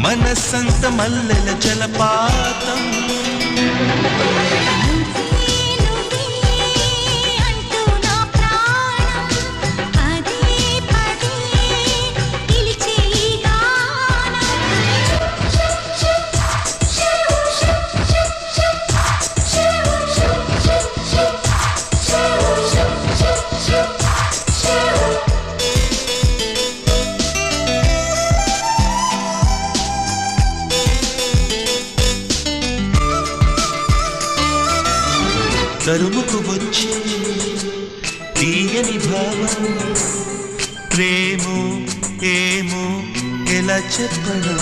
మనసంత మల్లెల జలపాతం తరుముకు వచ్చే తీయని భావం ప్రేమో ఏమో ఎలా చెప్పడం